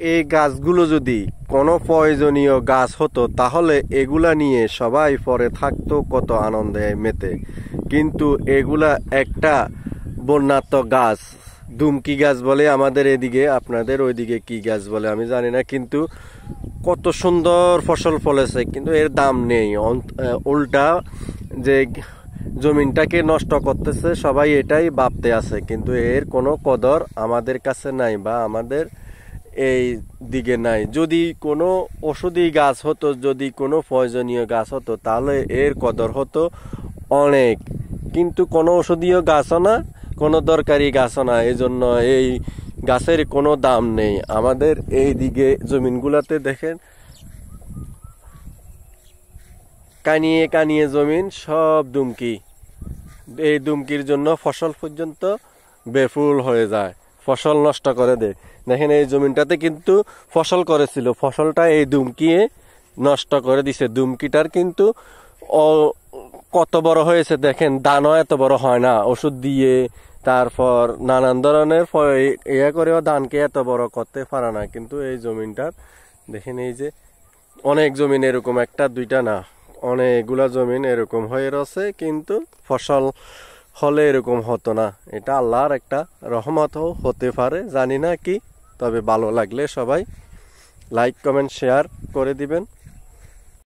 এই গাছগুলো যদি কোনো প্রয়োজনীয় গাছ হতো তাহলে এগুলা নিয়ে সবাই পরে থাকতো কত আনন্দে মেতে, কিন্তু এগুলা একটা বন্যাত্ম গাছ। দুমকি গাছ বলে আমাদের এদিকে, আপনাদের ওইদিকে কি গাছ বলে আমি জানি না, কিন্তু কত সুন্দর ফসল ফলেছে, কিন্তু এর দাম নেই। উল্টা যে জমিনটাকে নষ্ট করতেছে সবাই এটাই ভাবতে আছে, কিন্তু এর কোনো কদর আমাদের কাছে নাই বা আমাদের এই দিকে নাই। যদি কোনো ওষুধি গাছ হতো, যদি কোনো প্রয়োজনীয় গাছ হতো তাহলে এর কদর হতো অনেক, কিন্তু কোনো ওষুধীয় গাছও না, কোনো দরকারি গাছও না, এই জন্য এই গাছের কোনো দাম নেই। আমাদের এই দিকে জমিনগুলোতে দেখেন কানিয়ে কানিয়ে জমিন, সব দুমকি। এই দুমকির জন্য ফসল পর্যন্ত বেফুল হয়ে যায়, ফসল নষ্ট করে দেয়। দেখেন এই জমিনটাতে কিন্তু ফসল করেছিল, ফসলটা এই দুমকিয়ে নষ্ট করে দিছে। দুমকিটার কিন্তু কত বড় হয়েছে দেখেন, দানও এত বড় হয় না ওষুধ দিয়ে, তারপর নানান ধরনের ইয়ে করেও ধানকে এত বড় করতে পারে না। কিন্তু এই জমিনটার দেখেন, এই যে অনেক জমিন এরকম, একটা দুইটা না, অনেকগুলা জমিন এরকম হয়ে রয়েছে, কিন্তু ফসল হলে এরকম হতো না। এটা আল্লাহর একটা রহমতও হতে পারে, জানি না কি। তবে ভালো লাগলে সবাই লাইক কমেন্ট শেয়ার করে দিবেন।